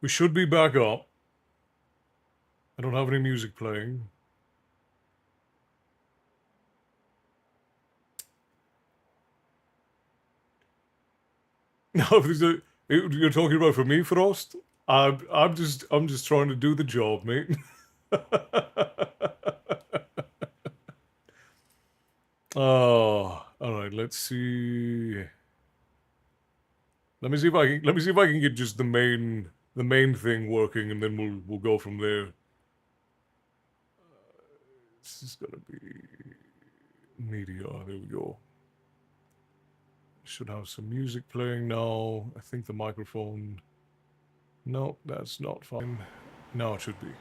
We should be back up. I don't have any music playing. No, you're talking about for me, Frost. I'm just trying to do the job, mate. Oh, all right. Let's see. Let me see if I can get just the main thing working, and then we'll go from there. This is gonna be media. There we go. Should have some music playing now. I think the microphone. No, that's not fine. Now it should be.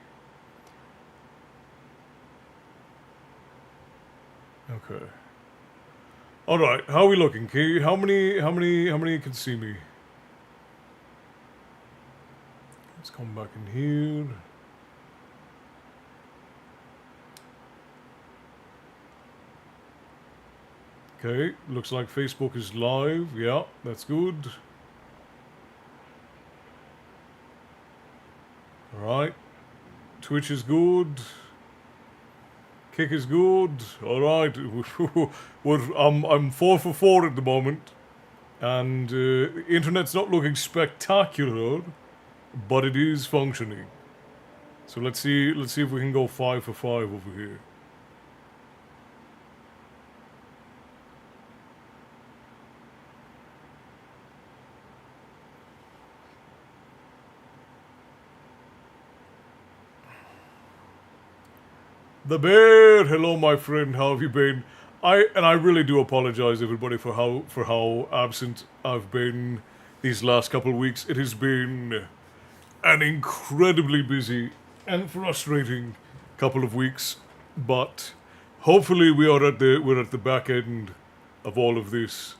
Okay. All right. How are we looking? How many can see me? Let's come back in here. Okay, looks like Facebook is live. Yeah, that's good. Alright. Twitch is good. Kick is good. Alright. I'm 4 for 4 at the moment. And the internet's not looking spectacular, but it is functioning. So let's see if we can go 5 for 5 over here. The bear, hello, my friend. How have you been? I really do apologize, everybody, for how absent I've been these last couple of weeks. It has been an incredibly busy and frustrating couple of weeks, but hopefully we're at the back end of all of this.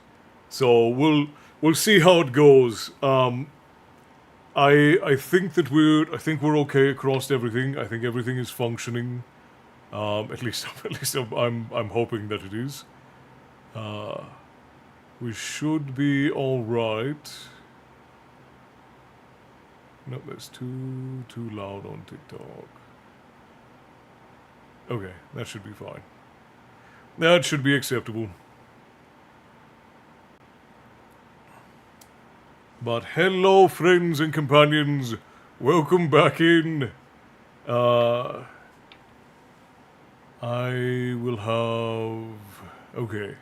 So we'll see how it goes. I think we're okay across everything. I think everything is functioning. At least I'm hoping that it is. We should be all right. No, that's too loud on TikTok. Okay, that should be fine. That should be acceptable. But hello, friends and companions. Welcome back in. I will have... Okay.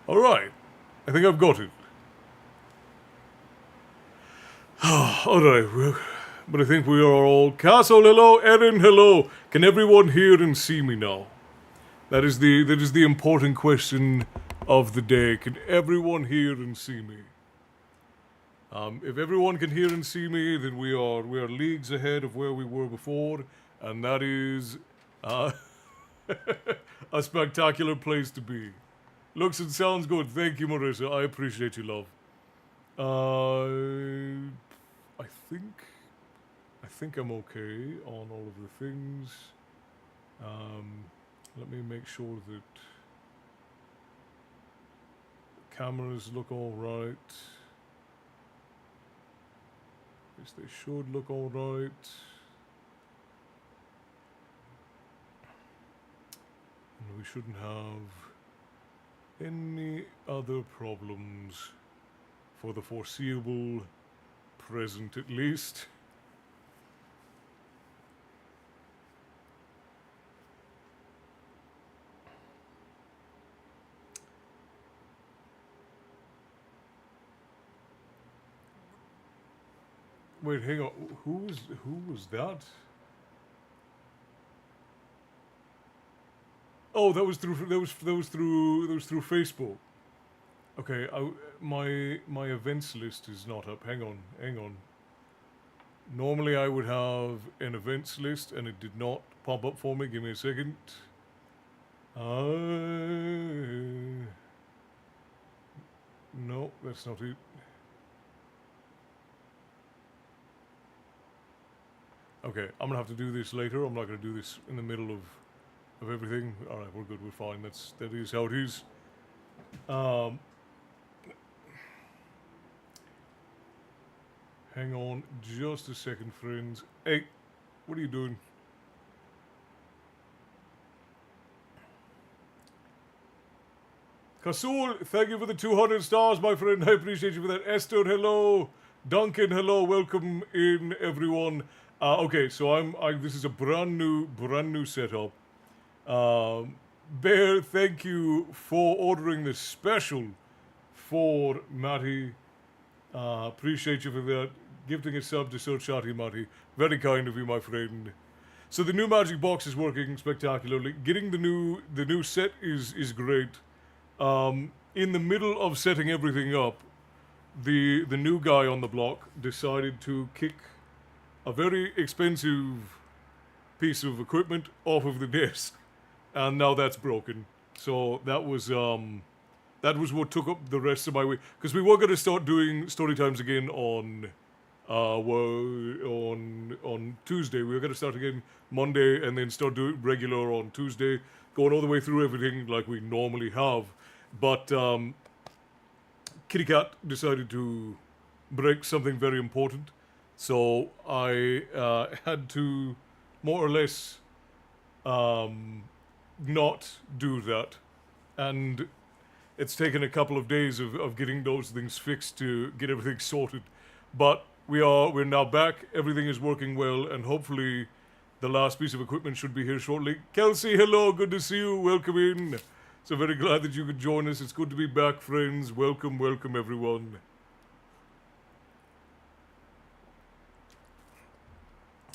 Alright. I think I've got it. Alright, well, but I think we are all... Castle, hello. Erin, hello. Can everyone hear and see me now? That is the important question of the day. Can everyone hear and see me? If everyone can hear and see me, then we are leagues ahead of where we were before, and that is a spectacular place to be. Looks and sounds good. Thank you, Marissa. I appreciate you, love. I think I'm okay on all of the things. Let me make sure that the cameras look all right. Yes, they should look all right. And we shouldn't have any other problems for the foreseeable present, at least. Wait, hang on. Who was that? Oh, that was through Facebook. Okay, my events list is not up. Hang on. Normally I would have an events list, and it did not pop up for me. Give me a second. No, that's not it. Okay, I'm gonna have to do this later. I'm not gonna do this in the middle of everything. All right, we're good. We're fine. That is how it is. Hang on just a second, friends. Hey, what are you doing? Kasul, thank you for the 200 stars, my friend. I appreciate you for that. Esther, hello. Duncan, hello. Welcome in, everyone. Okay, so this is a brand new setup. Bear, thank you for ordering this special for Matty. Appreciate you for that. Gifting a sub to Sir Chatty Matty. Very kind of you, my friend. So the new magic box is working spectacularly. Getting the new set is great. In the middle of setting everything up, the new guy on the block decided to kick a very expensive piece of equipment off of the desk, and now that's broken. So that was what took up the rest of my week, because we were going to start doing story times again on Tuesday. We were going to start again Monday and then start doing regular on Tuesday, going all the way through everything like we normally have. But Kitty Cat decided to break something very important, so I had to more or less not do that. And it's taken a couple of days of getting those things fixed to get everything sorted. But we're now back, everything is working well, and hopefully the last piece of equipment should be here shortly. Kelsey, hello, good to see you, welcome in. So very glad that you could join us. It's good to be back, friends. Welcome, welcome, everyone.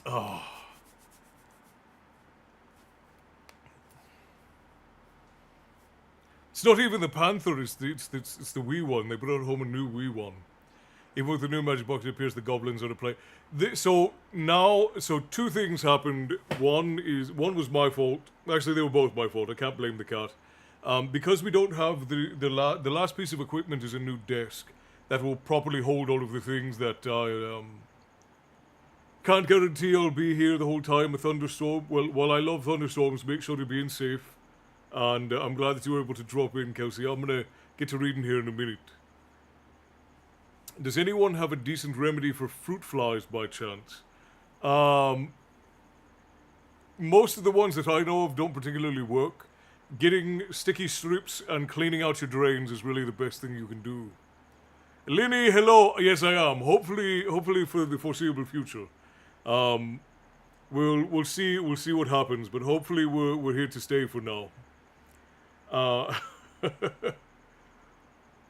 Oh. It's not even the Panther, it's the Wii one. They brought home a new Wii one. Even with the new Magic Box, it appears the goblins are to play. So two things happened. One was my fault. Actually, they were both my fault. I can't blame the cat. Because we don't have the last piece of equipment is a new desk that will properly hold all of the things that I can't guarantee I'll be here the whole time. A thunderstorm. Well, while I love thunderstorms, make sure to be in safe. And I'm glad that you were able to drop in, Kelsey. I'm gonna get to reading here in a minute. Does anyone have a decent remedy for fruit flies by chance? Most of the ones that I know of don't particularly work. Getting sticky strips and cleaning out your drains is really the best thing you can do. Linny, hello. Yes, I am. Hopefully for the foreseeable future. We'll see what happens, but hopefully we're here to stay for now.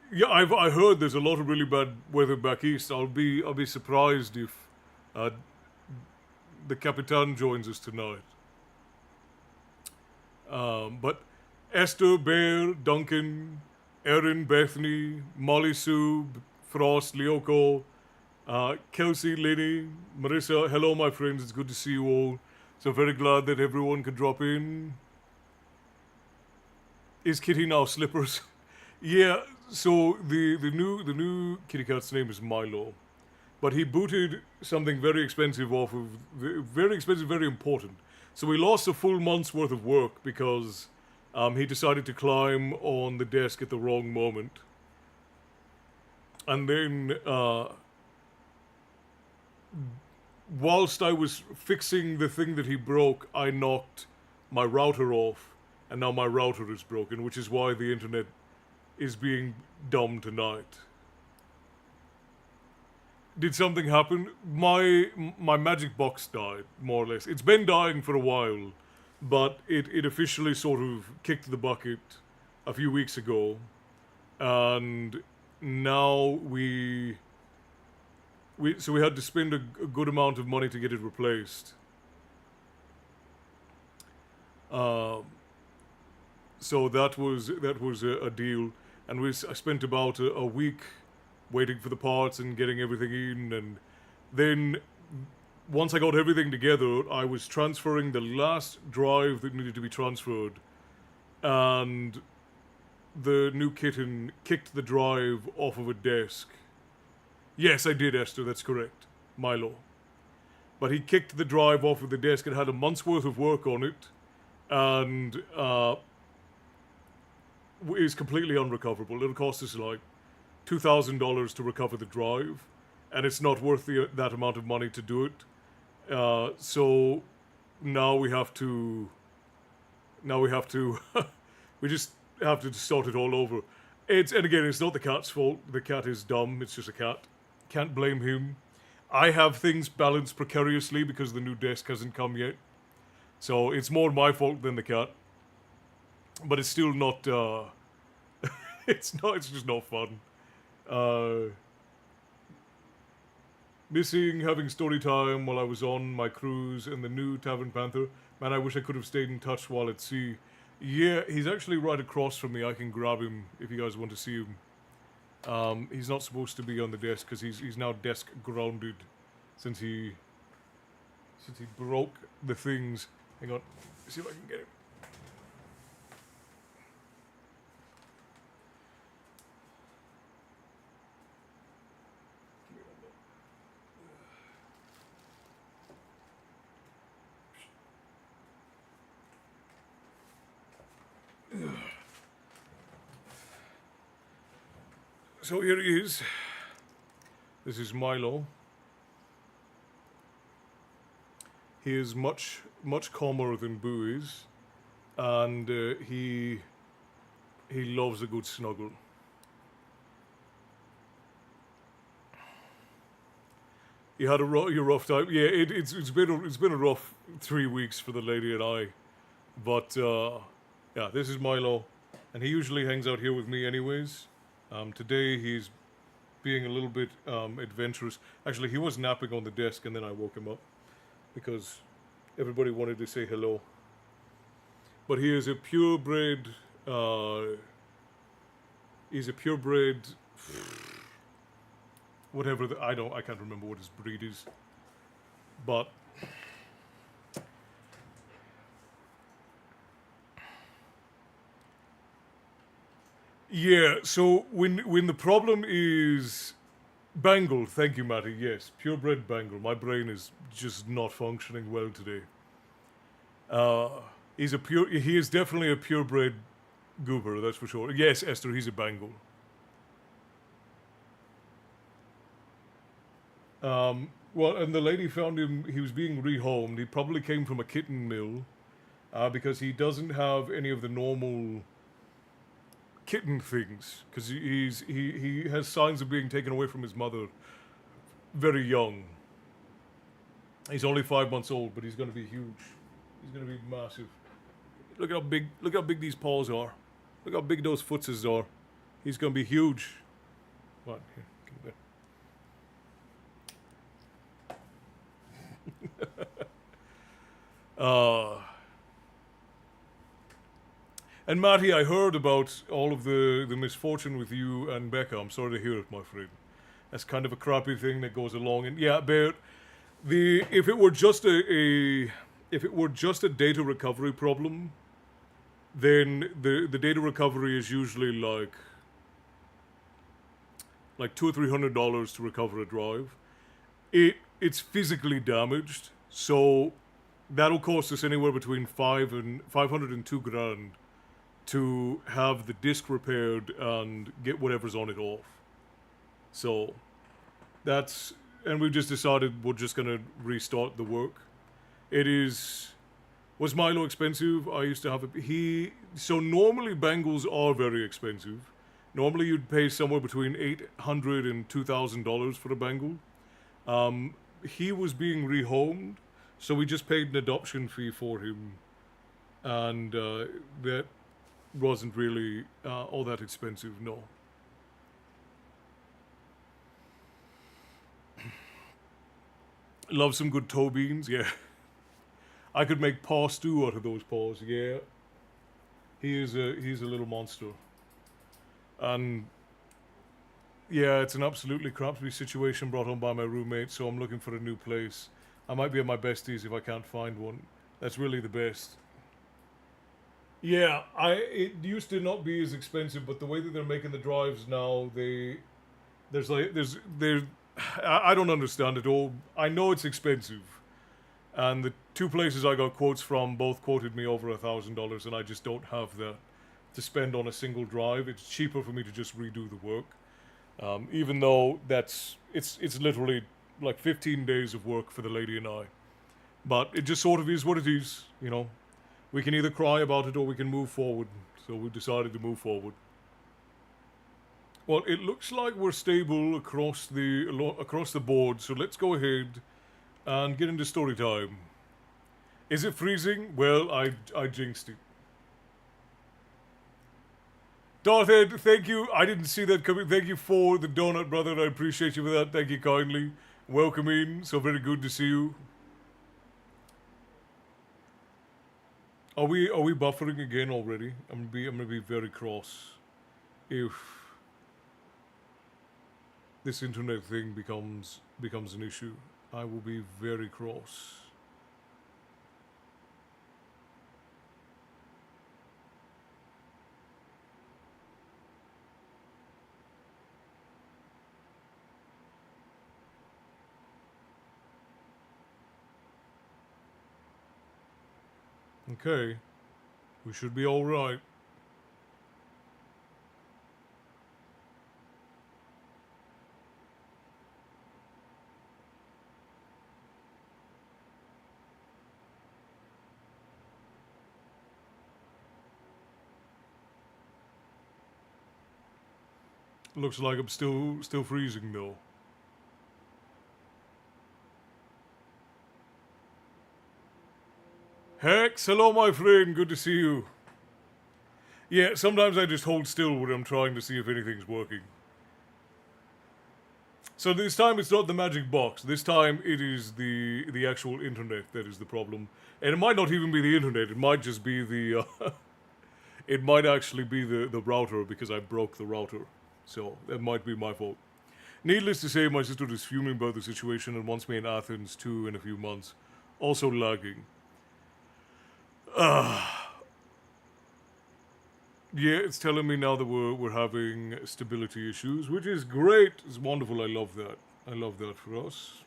Yeah, I heard there's a lot of really bad weather back east. I'll be surprised if the Capitan joins us tonight. But Esther, Bear, Duncan, Erin, Bethany, Molly Sue, Frost, Lyoko, Kelsey, Lenny, Marissa, hello my friends, it's good to see you all. So very glad that everyone could drop in. Is Kitty now Slippers? Yeah, so the new kitty cat's name is Milo. But he booted something very expensive off of very expensive, very important. So we lost a full month's worth of work because he decided to climb on the desk at the wrong moment. And then whilst I was fixing the thing that he broke, I knocked my router off, and now my router is broken, which is why the internet is being dumb tonight. Did something happen? My magic box died, more or less. It's been dying for a while, but it officially sort of kicked the bucket a few weeks ago, and now we had to spend a good amount of money to get it replaced. So that was a deal, and I spent about a week waiting for the parts and getting everything in, and then once I got everything together, I was transferring the last drive that needed to be transferred, and the new kitten kicked the drive off of a desk. Yes, I did, Esther, that's correct. Milo. But he kicked the drive off of the desk and had a month's worth of work on it, and is completely unrecoverable. It'll cost us like $2,000 to recover the drive, and it's not worth that amount of money to do it. So now we have to. Now we have to. We just have to start it all over. And again, it's not the cat's fault. The cat is dumb. It's just a cat. Can't blame him. I have things balanced precariously because the new desk hasn't come yet. So it's more my fault than the cat. But it's still not. It's not. It's just not fun. Missing having story time while I was on my cruise in the new Tavern Panther. Man, I wish I could have stayed in touch while at sea. Yeah, he's actually right across from me. I can grab him if you guys want to see him. He's not supposed to be on the desk because he's now desk grounded since he broke the things. Hang on, see if I can get him. So here he is. This is Milo. He is much calmer than Boo is, and he loves a good snuggle. You had a rough time. Yeah, it's been a rough 3 weeks for the lady and I, but yeah, this is Milo, and he usually hangs out here with me anyways. Today he's being a little bit adventurous. Actually, he was napping on the desk, and then I woke him up because everybody wanted to say hello. But he is a purebred. He's a purebred. Whatever I can't remember what his breed is, but yeah. So when the problem is Bengal, thank you, Matty. Yes, purebred Bengal. My brain is just not functioning well today. He is definitely a purebred goober. That's for sure. Yes, Esther, he's a Bengal. Well, and the lady found him, he was being rehomed. He probably came from a kitten mill because he doesn't have any of the normal kitten things. Because he has signs of being taken away from his mother very young. He's only 5 months old, but he's going to be huge. He's going to be massive. Look how big these paws are. Look how big those footses are. He's going to be huge. What? Here, come there. And Matty, I heard about all of the misfortune with you and Becca. I'm sorry to hear it, my friend. That's kind of a crappy thing that goes along. And yeah, but if it were just a data recovery problem, then the data recovery is usually like $200 or $300 to recover a drive. It's physically damaged, so that'll cost us anywhere between $500 and $2,000 to have the disc repaired and get whatever's on it off. So and we've just decided we're just gonna restart the work. Was Milo expensive? I used to have so normally Bengals are very expensive. Normally you'd pay somewhere between $800 and $2,000 for a Bengal. He was being rehomed, so we just paid an adoption fee for him, and that wasn't really all that expensive, no. Love some good toe beans, yeah. I could make paw stew out of those paws, yeah. He's a little monster. And yeah, it's an absolutely crappy situation brought on by my roommate, so I'm looking for a new place. I might be at my besties if I can't find one. That's really the best. Yeah, it used to not be as expensive, but the way that they're making the drives now, I don't understand it all. I know it's expensive, and the two places I got quotes from both quoted me over $1,000, and I just don't have that to spend on a single drive. It's cheaper for me to just redo the work. Even though it's literally like 15 days of work for the lady and I. But it just sort of is what it is, you know. We can either cry about it or we can move forward. So we decided to move forward. Well, it looks like we're stable across the board. So let's go ahead and get into story time. Is it freezing? Well, I jinxed it. Darth Ed, thank you. I didn't see that coming. Thank you for the donut, brother. I appreciate you for that. Thank you kindly. Welcome in. So very good to see you. Are we buffering again already? I'm gonna be very cross if this internet thing becomes an issue. I will be very cross. Okay, we should be all right. Looks like I'm still freezing though. Hex, hello my friend, good to see you. Yeah, sometimes I just hold still when I'm trying to see if anything's working. So this time it's not the magic box. This time it is the actual internet that is the problem, and it might not even be the internet. It might just be the. It might actually be the router because I broke the router. So that might be my fault. Needless to say, my sister is fuming about the situation and wants me in Athens too in a few months. Also lagging. Yeah, it's telling me now that we're having stability issues, which is great. It's wonderful. I love that. I love that for us.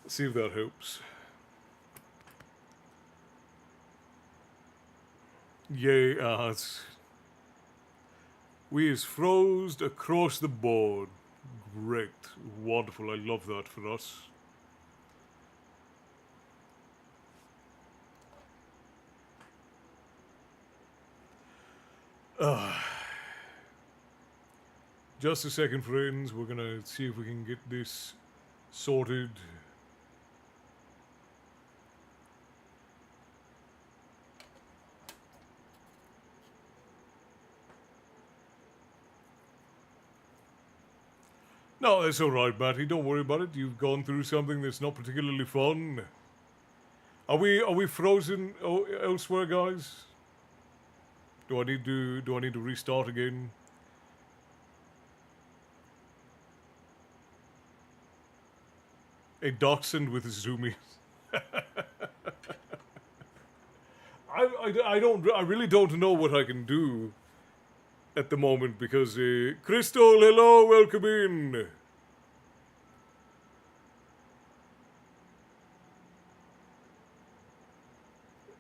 Let's see if that helps. Yay, we is froze across the board. Great. Wonderful. I love that for us. Just a second, friends. We're gonna see if we can get this sorted. No, that's alright, Matty. Don't worry about it. You've gone through something that's not particularly fun. Are we frozen elsewhere, guys? Do I need to restart again? A dachshund with zoomies. I really don't know what I can do at the moment because Crystal, hello, welcome in.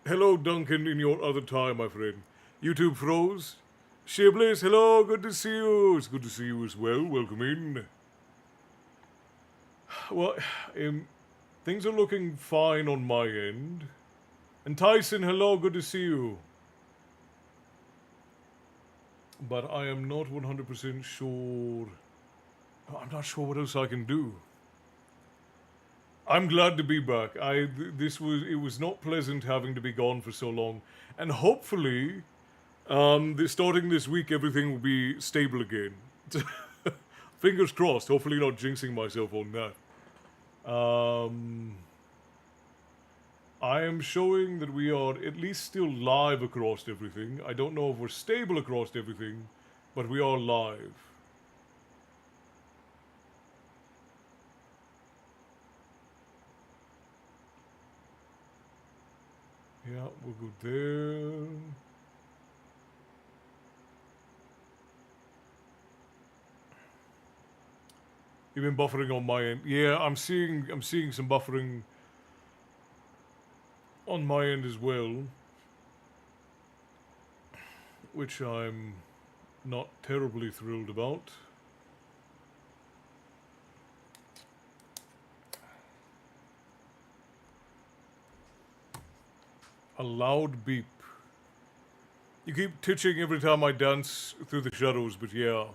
Hello, Duncan, in your other time, my friend. YouTube froze. Shiblis, hello, good to see you. It's good to see you as well. Welcome in. Well, things are looking fine on my end. And Tyson, hello, good to see you. But I am not 100% sure. I'm not sure what else I can do. I'm glad to be back. It was not pleasant having to be gone for so long, and hopefully, starting this week, everything will be stable again. Fingers crossed. Hopefully, not jinxing myself on that. I am showing that we are at least still live across everything. I don't know if we're stable across everything, but we are live. Yeah, we'll go there. Even buffering on my end. Yeah, I'm seeing some buffering on my end as well, which I'm not terribly thrilled about. A loud beep. You keep titching every time I dance through the shadows, but yeah.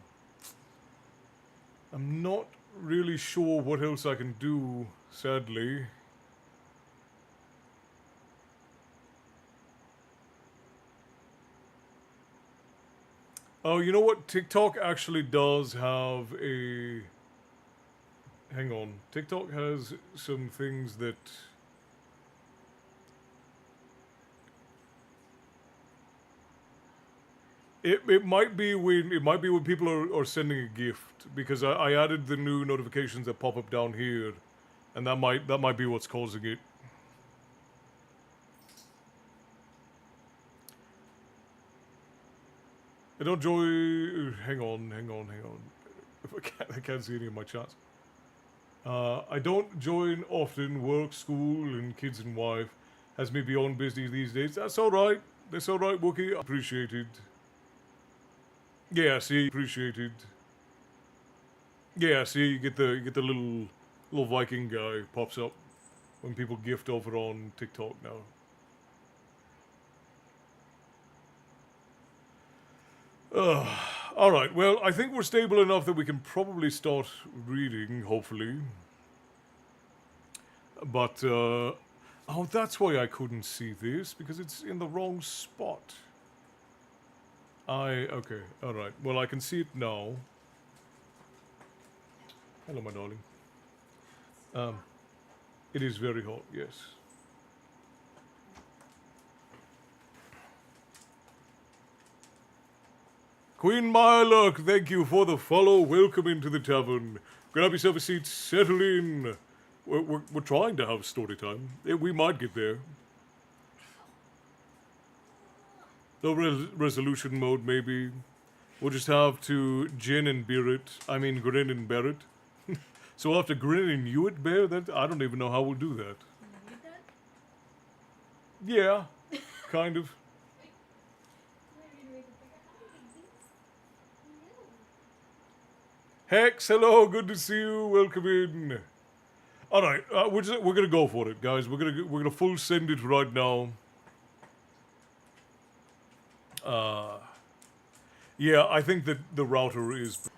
I'm not really sure what else I can do, sadly. Oh, you know what? TikTok actually does have a... Hang on. TikTok has some things that... It might be when people are sending a gift, because I added the new notifications that pop up down here, and that might be what's causing it. I don't enjoy... Hang on. If I can't see any of my chats. I don't join often. Work, school, and kids and wife has me beyond busy these days. That's alright. That's alright, Wookie. Appreciated. Yeah, see, appreciated. Yeah, see, you get the little Viking guy pops up when people gift over on TikTok now. Alright, well, I think we're stable enough that we can probably start reading, hopefully. But, oh, that's why I couldn't see this, because it's in the wrong spot. Okay, alright. Well, I can see it now. Hello, my darling. It is very hot, yes. Queen Myrlock, thank you for the follow. Welcome into the tavern. Grab yourself a seat, settle in. We're trying to have story time. We might get there. No resolution mode, maybe. We'll just have to grin and bear it. So we'll have to grin and you it bear that? I don't even know how we'll do that. Yeah, kind of. Hex, hello, good to see you. Welcome in. All right, we're gonna go for it, guys. We're gonna full send it right now. Yeah, I think that the router is